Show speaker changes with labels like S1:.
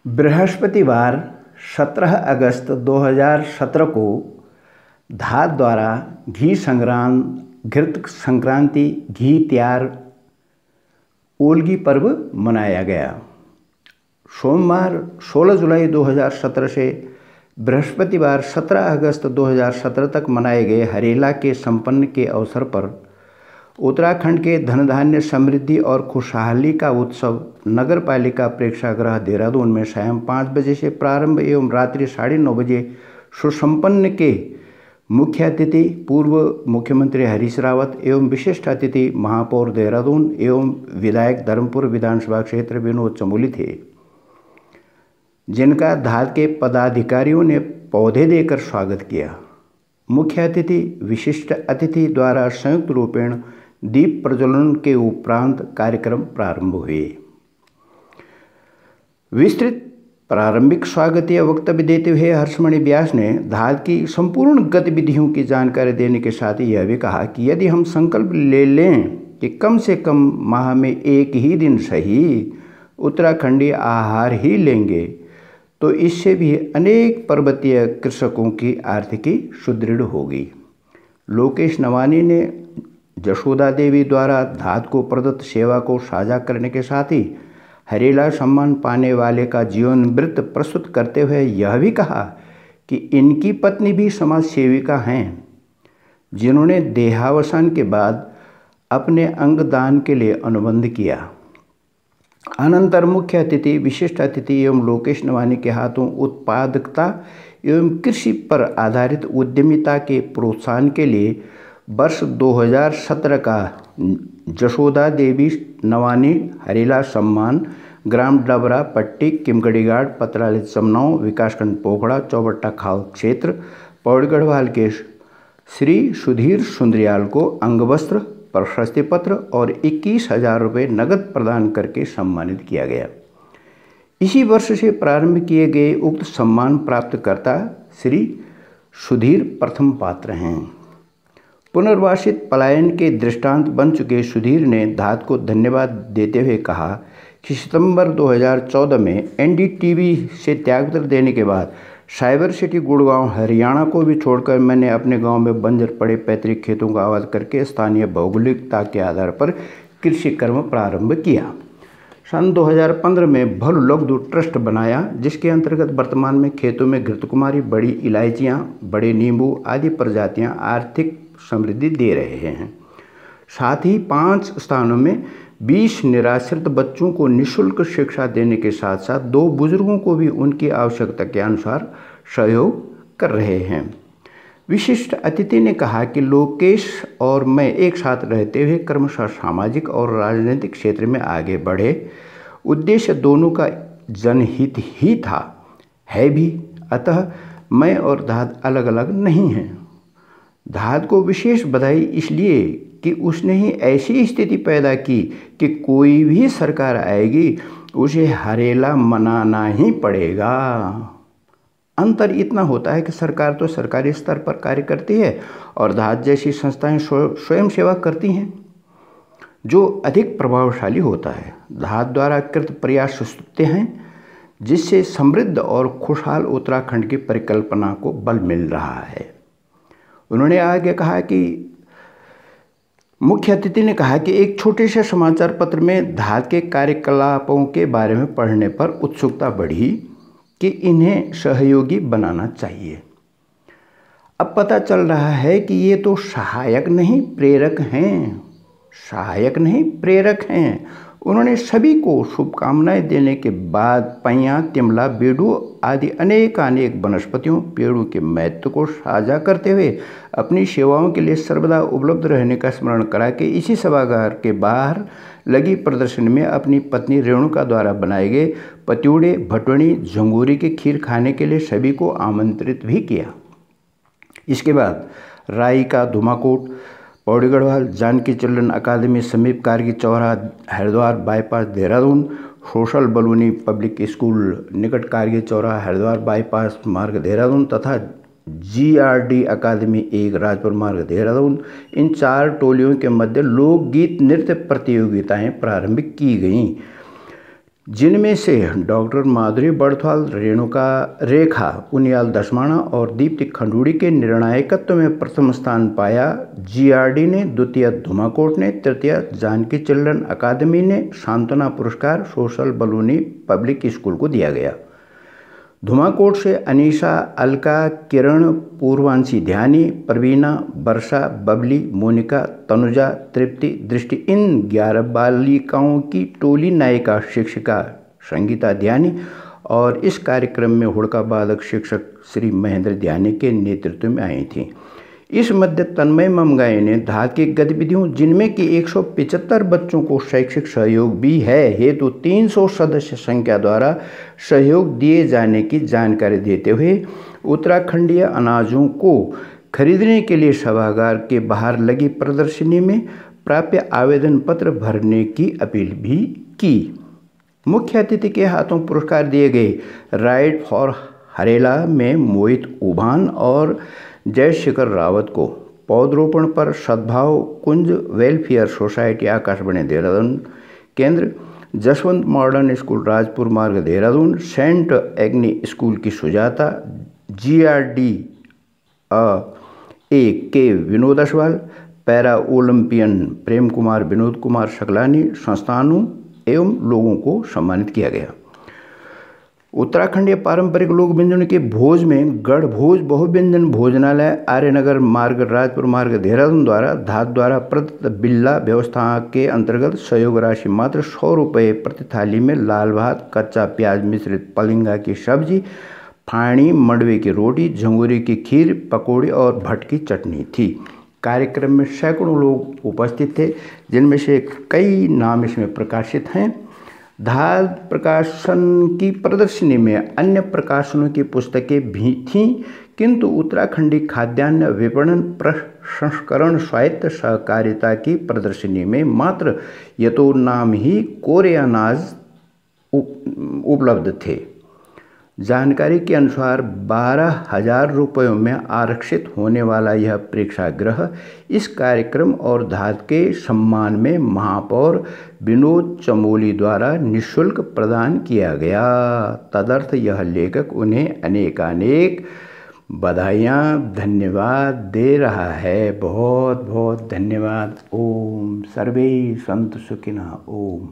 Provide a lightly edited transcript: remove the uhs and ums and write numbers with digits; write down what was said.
S1: बृहस्पतिवार 17 अगस्त 2017 को धात द्वारा घृत संक्रांति घी त्यार ओलगी पर्व मनाया गया। सोमवार 16 जुलाई 2017 से बृहस्पतिवार 17 अगस्त 2017 तक मनाए गए हरेला के संपन्न के अवसर पर उत्तराखंड के धन धान्य समृद्धि और खुशहाली का उत्सव नगर पालिका प्रेक्षागृह देहरादून में शाम 5 बजे से प्रारंभ एवं रात्रि 9:30 बजे सुसंपन्न के मुख्य अतिथि पूर्व मुख्यमंत्री हरीश रावत एवं विशिष्ट अतिथि महापौर देहरादून एवं विधायक धर्मपुर विधानसभा क्षेत्र विनोद चमोली थे, जिनका धात के पदाधिकारियों ने पौधे देकर स्वागत किया। मुख्य अतिथि विशिष्ट अतिथि द्वारा संयुक्त रूपेण दीप प्रज्वलन के उपरांत कार्यक्रम प्रारंभ हुए। विस्तृत प्रारंभिक स्वागतीय वक्तव्य देते हुए हर्षमणि व्यास ने धात की संपूर्ण गतिविधियों की जानकारी देने के साथ ही यह भी कहा कि यदि हम संकल्प ले लें कि कम से कम माह में एक ही दिन सही उत्तराखंडी आहार ही लेंगे तो इससे भी अनेक पर्वतीय कृषकों की आर्थिकी सुदृढ़ होगी। लोकेश नवानी ने जशोदा देवी द्वारा धात को प्रदत्त सेवा को साझा करने के साथ ही हरेला सम्मान पाने वाले का जीवन वृत्त प्रस्तुत करते हुए यह भी कहा कि इनकी पत्नी भी समाज सेविका हैं, जिन्होंने देहावसान के बाद अपने अंग दान के लिए अनुबंध किया। अनंतर मुख्य अतिथि विशिष्ट अतिथि एवं लोकेश नवानी के हाथों उत्पादकता एवं कृषि पर आधारित उद्यमिता के प्रोत्साहन के लिए वर्ष 2017 का जशोदा देवी नवानी हरेला सम्मान ग्राम डबरा पट्टी किमगढ़ीघाट पतराली चमनाव विकासखंड पोखड़ा चौबट्टा खाल क्षेत्र पौड़गढ़वाल के श्री सुधीर सुंदरियाल को अंगवस्त्र प्रशस्ति पत्र और 21,000 रुपये नगद प्रदान करके सम्मानित किया गया। इसी वर्ष से प्रारंभ किए गए उक्त सम्मान प्राप्तकर्ता श्री सुधीर प्रथम पात्र हैं। पुनर्वासित पलायन के दृष्टांत बन चुके सुधीर ने धात को धन्यवाद देते हुए कहा कि सितंबर 2014 में एनडीटीवी से त्यागपत्र देने के बाद साइबर सिटी गुड़गांव हरियाणा को भी छोड़कर मैंने अपने गांव में बंजर पड़े पैतृक खेतों का आबाद करके स्थानीय भौगोलिकता के आधार पर कृषि कर्म प्रारंभ किया। सन 2015 में भलु लघु ट्रस्ट बनाया, जिसके अंतर्गत वर्तमान में खेतों में घृतकुमारी, बड़ी इलायचियाँ, बड़े नींबू आदि प्रजातियाँ आर्थिक समृद्धि दे रहे हैं। साथ ही 5 स्थानों में 20 निराश्रित बच्चों को निःशुल्क शिक्षा देने के साथ साथ 2 बुजुर्गों को भी उनकी आवश्यकता के अनुसार सहयोग कर रहे हैं। विशिष्ट अतिथि ने कहा कि लोकेश और मैं एक साथ रहते हुए क्रमशः सामाजिक और राजनीतिक क्षेत्र में आगे बढ़े। उद्देश्य दोनों का जनहित ही था, है भी। अतः मैं और धात अलग अलग नहीं हैं। धात को विशेष बधाई इसलिए कि उसने ही ऐसी स्थिति पैदा की कि कोई भी सरकार आएगी उसे हरेला मनाना ही पड़ेगा। अंतर इतना होता है कि सरकार तो सरकारी स्तर पर कार्य करती है और धात जैसी संस्थाएं स्वयं सेवा करती हैं, जो अधिक प्रभावशाली होता है। धात द्वारा कृत प्रयास स्तुत्य हैं, जिससे समृद्ध और खुशहाल उत्तराखंड की परिकल्पना को बल मिल रहा है। उन्होंने आगे कहा कि मुख्य अतिथि ने कहा कि एक छोटे से समाचार पत्र में धात के कार्यकलापों के बारे में पढ़ने पर उत्सुकता बढ़ी कि इन्हें सहयोगी बनाना चाहिए। अब पता चल रहा है कि ये तो सहायक नहीं प्रेरक हैं। उन्होंने सभी को शुभकामनाएं देने के बाद पैया, तिमला, बेडू आदि अनेक वनस्पतियों पेड़ों के महत्व को साझा करते हुए अपनी सेवाओं के लिए सर्वदा उपलब्ध रहने का स्मरण करा के इसी सभागार के बाहर लगी प्रदर्शनी में अपनी पत्नी रेणुका द्वारा बनाए गए पत्यूड़े, भटवणी, झंगोरी की खीर खाने के लिए सभी को आमंत्रित भी किया। इसके बाद राई का धुमाकोट, पौड़ीगढ़वाल जानकी चिल्ड्रन अकादमी समीप कारगी चौराहा Haridwar bypass Dehradun, social Baluni public school निकट कारगी चौराहा हरिद्वार बाईपास मार्ग देहरादून तथा GRD अकादमी 1 राजपुर मार्ग देहरादून, इन 4 टोलियों के मध्य लोकगीत नृत्य प्रतियोगिताएं प्रारंभ की गईं। जिनमें से डॉक्टर माधुरी बड़थवाल, रेणुका रेखा उनियाल दसमाणा और दीप्ति खंडूड़ी के निर्णायकत्व में प्रथम स्थान पाया। जीआरडी ने द्वितीय, धुमाकोट ने तृतीय, जानकी चिल्ड्रन अकादमी ने सांत्वना पुरस्कार सोशल बलूनी पब्लिक स्कूल को दिया गया। धुमाकोट से अनीशा, अलका, किरण, पूर्वांशी, ध्यानी, प्रवीणा, वर्षा, बबली, मोनिका, तनुजा, तृप्ति, दृष्टि इन 11 बालिकाओं की टोली नायिका शिक्षिका संगीता ध्यानी और इस कार्यक्रम में हुड़का बालक शिक्षक श्री महेंद्र ध्यानी के नेतृत्व में आई थी। इस मध्य तन्मय ममगाई ने धात की गतिविधियों, जिनमें कि 175 बच्चों को शैक्षिक सहयोग भी है, हेतु 300 सदस्य संख्या द्वारा सहयोग दिए जाने की जानकारी देते हुए उत्तराखंडीय अनाजों को खरीदने के लिए सभागार के बाहर लगी प्रदर्शनी में प्राप्य आवेदन पत्र भरने की अपील भी की। मुख्य अतिथि के हाथों पुरस्कार दिए गए। राइड फॉर हरेला में मोहित उभान और जयशेखर रावत को पौधरोपण पर सद्भाव कुंज वेलफेयर सोसाइटी आकाशवाणी देहरादून केंद्र, जसवंत मॉडर्न स्कूल राजपुर मार्ग देहरादून, सेंट एग्नी स्कूल की सुजाता, जीआरडी ए के विनोद अशवाल, पैरा ओलंपियन प्रेम कुमार, विनोद कुमार शकलानी संस्थानों एवं लोगों को सम्मानित किया गया। उत्तराखंडीय पारंपरिक लोक व्यंजनों के भोज में गढ़भोज बहुव्यंजन भोजनालय आर्यनगर मार्ग राजपुर मार्ग देहरादून द्वारा धात द्वारा प्रदत्त बिल्ला व्यवस्था के अंतर्गत सहयोग राशि मात्र 100 रुपये प्रति थाली में लाल भात, कच्चा प्याज मिश्रित पलिंगा की सब्जी, फाणी, मंडवे की रोटी, झंगोरी की खीर, पकौड़ी और भट्ट की चटनी थी। कार्यक्रम में सैकड़ों लोग उपस्थित थे, जिनमें से कई नाम इसमें प्रकाशित हैं। धात प्रकाशन की प्रदर्शनी में अन्य प्रकाशनों की पुस्तकें भी थीं, किंतु उत्तराखंडी खाद्यान्न विपणन प्रसंस्करण स्वायत्त सहकारिता की प्रदर्शनी में मात्र यतो नाम ही कोरे अनाज उपलब्ध थे। जानकारी के अनुसार 12,000 रुपयों में आरक्षित होने वाला यह प्रेक्षागृह इस कार्यक्रम और धात के सम्मान में महापौर विनोद चमोली द्वारा निःशुल्क प्रदान किया गया। तदर्थ यह लेखक उन्हें अनेकानेक बधाइयाँ, धन्यवाद दे रहा है। बहुत बहुत धन्यवाद। ओम सर्वे संतु सुखिनः। ओम।